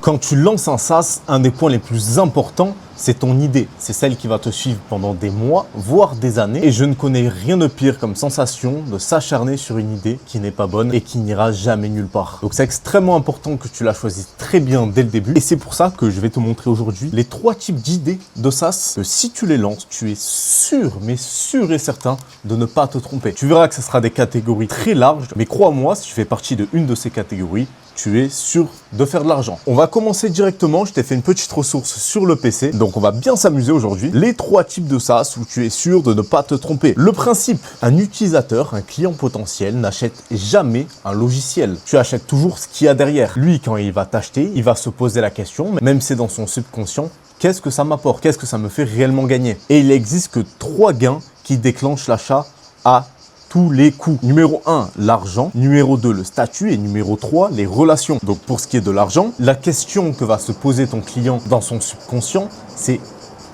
Quand tu lances un SaaS, un des points les plus importants, c'est ton idée. C'est celle qui va te suivre pendant des mois, voire des années. Et je ne connais rien de pire comme sensation de s'acharner sur une idée qui n'est pas bonne et qui n'ira jamais nulle part. Donc c'est extrêmement important que tu la choisisses très bien dès le début. Et c'est pour ça que je vais te montrer aujourd'hui les 3 types d'idées de SaaS que si tu les lances, tu es sûr, mais sûr et certain de ne pas te tromper. Tu verras que ce sera des catégories très larges, mais crois-moi, si tu fais partie de une de ces catégories, tu es sûr de faire de l'argent. On va commencer directement. Je t'ai fait une petite ressource sur le PC. Donc, on va bien s'amuser aujourd'hui. Les 3 types de SaaS où tu es sûr de ne pas te tromper. Le principe, un utilisateur, un client potentiel n'achète jamais un logiciel. Tu achètes toujours ce qu'il y a derrière. Lui, quand il va t'acheter, il va se poser la question, même si c'est dans son subconscient, qu'est-ce que ça m'apporte? Qu'est-ce que ça me fait réellement gagner? Et il n'existe que 3 gains qui déclenchent l'achat à tous les coûts. Numéro 1, l'argent. Numéro 2, le statut. Et numéro 3, les relations. Donc, pour ce qui est de l'argent, la question que va se poser ton client dans son subconscient, c'est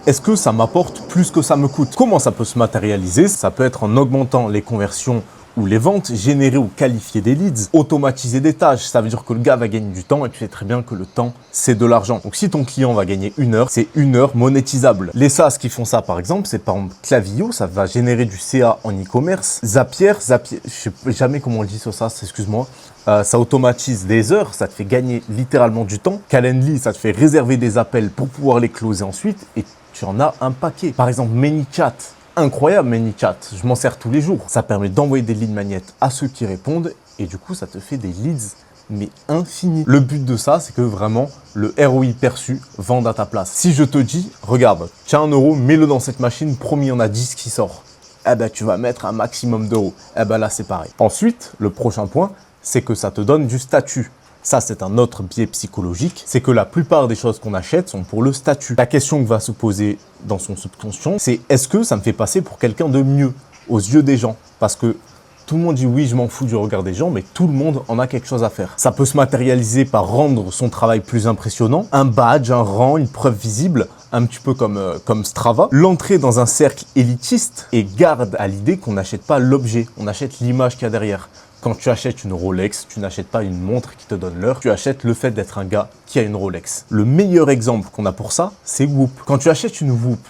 est-ce que ça m'apporte plus que ça me coûte? Comment ça peut se matérialiser? Ça peut être en augmentant les conversions ou les ventes, générer ou qualifier des leads, automatiser des tâches. Ça veut dire que le gars va gagner du temps et tu sais très bien que le temps, c'est de l'argent. Donc, si ton client va gagner 1 heure, c'est 1 heure monétisable. Les SaaS qui font ça, par exemple, c'est par exemple Klaviyo, ça va générer du CA en e-commerce. Zapier, je sais jamais comment on le dit sur ça, excuse-moi. Ça automatise des heures, ça te fait gagner littéralement du temps. Calendly, ça te fait réserver des appels pour pouvoir les closer ensuite et tu en as un paquet. Par exemple, ManyChat. Incroyable ManyChat, je m'en sers tous les jours. Ça permet d'envoyer des leads magnets à ceux qui répondent et du coup, ça te fait des leads mais infinis. Le but de ça, c'est que vraiment le ROI perçu vende à ta place. Si je te dis, regarde, tiens 1 euro, mets-le dans cette machine, promis, il y en a 10 qui sortent. Eh ben, tu vas mettre un maximum d'euros. Eh ben là, c'est pareil. Ensuite, le prochain point, c'est que ça te donne du statut. Ça, c'est un autre biais psychologique, c'est que la plupart des choses qu'on achète sont pour le statut. La question que va se poser dans son subconscient, c'est est-ce que ça me fait passer pour quelqu'un de mieux aux yeux des gens? Parce que tout le monde dit oui, je m'en fous du regard des gens, mais tout le monde en a quelque chose à faire. Ça peut se matérialiser par rendre son travail plus impressionnant, un badge, un rang, une preuve visible, un petit peu comme Strava. L'entrée dans un cercle élitiste et garde à l'idée qu'on n'achète pas l'objet, on achète l'image qu'il y a derrière. Quand tu achètes une Rolex, tu n'achètes pas une montre qui te donne l'heure, tu achètes le fait d'être un gars qui a une Rolex. Le meilleur exemple qu'on a pour ça, c'est Whoop. Quand tu achètes une Whoop,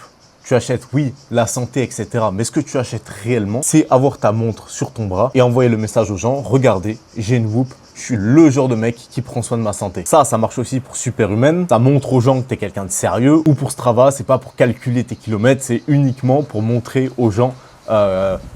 tu achètes, oui, la santé, etc. Mais ce que tu achètes réellement, c'est avoir ta montre sur ton bras et envoyer le message aux gens, regardez, j'ai une Whoop, je suis le genre de mec qui prend soin de ma santé. Ça marche aussi pour Superhuman. Ça montre aux gens que tu es quelqu'un de sérieux. Ou pour Strava, c'est pas pour calculer tes kilomètres, c'est uniquement pour montrer aux gens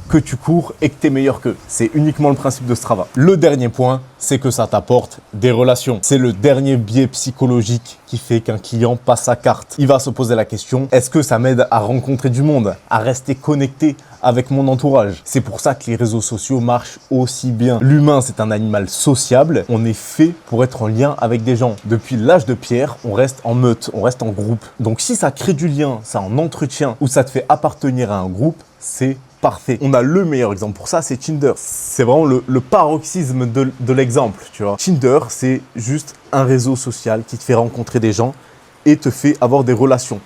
que tu cours et que tu es meilleur qu'eux. C'est uniquement le principe de Strava. Le dernier point, c'est que ça t'apporte des relations. C'est le dernier biais psychologique qui fait qu'un client passe sa carte. Il va se poser la question, est-ce que ça m'aide à rencontrer du monde, à rester connecté avec mon entourage? C'est pour ça que les réseaux sociaux marchent aussi bien. L'humain, c'est un animal sociable. On est fait pour être en lien avec des gens. Depuis l'âge de pierre, on reste en meute, on reste en groupe. Donc si ça crée du lien, ça en entretient ou ça te fait appartenir à un groupe, c'est parfait. On a le meilleur exemple pour ça, c'est Tinder. C'est vraiment le paroxysme de l'exemple, tu vois. Tinder, c'est juste un réseau social qui te fait rencontrer des gens et te fait avoir des relations.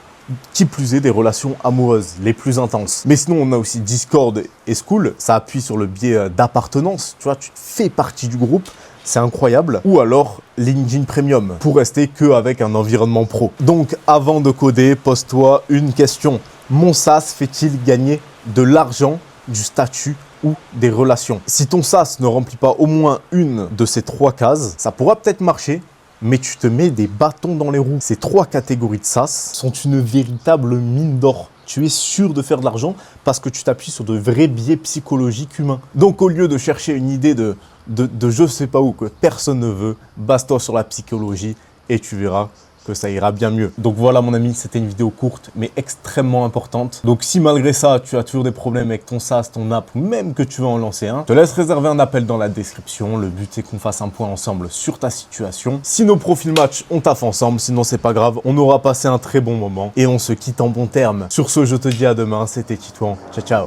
Qui plus est, des relations amoureuses, les plus intenses. Mais sinon, on a aussi Discord et Skool. Ça appuie sur le biais d'appartenance. Tu vois, tu fais partie du groupe. C'est incroyable. Ou alors LinkedIn Premium pour rester qu'avec un environnement pro. Donc, avant de coder, pose-toi une question. Mon SaaS fait-il gagner de l'argent, du statut ou des relations? Si ton SaaS ne remplit pas au moins une de ces 3 cases, ça pourra peut-être marcher, mais tu te mets des bâtons dans les roues. Ces 3 catégories de SaaS sont une véritable mine d'or. Tu es sûr de faire de l'argent parce que tu t'appuies sur de vrais biais psychologiques humains. Donc, au lieu de chercher une idée de je sais pas où que personne ne veut, base-toi sur la psychologie et tu verras que ça ira bien mieux. Donc voilà mon ami, c'était une vidéo courte mais extrêmement importante. Donc si malgré ça, tu as toujours des problèmes avec ton SaaS, ton app ou même que tu veux en lancer un, je te laisse réserver un appel dans la description. Le but c'est qu'on fasse un point ensemble sur ta situation. Si nos profils match, on taffe ensemble, sinon c'est pas grave, on aura passé un très bon moment et on se quitte en bons termes. Sur ce, je te dis à demain, c'était Titouan. Ciao ciao.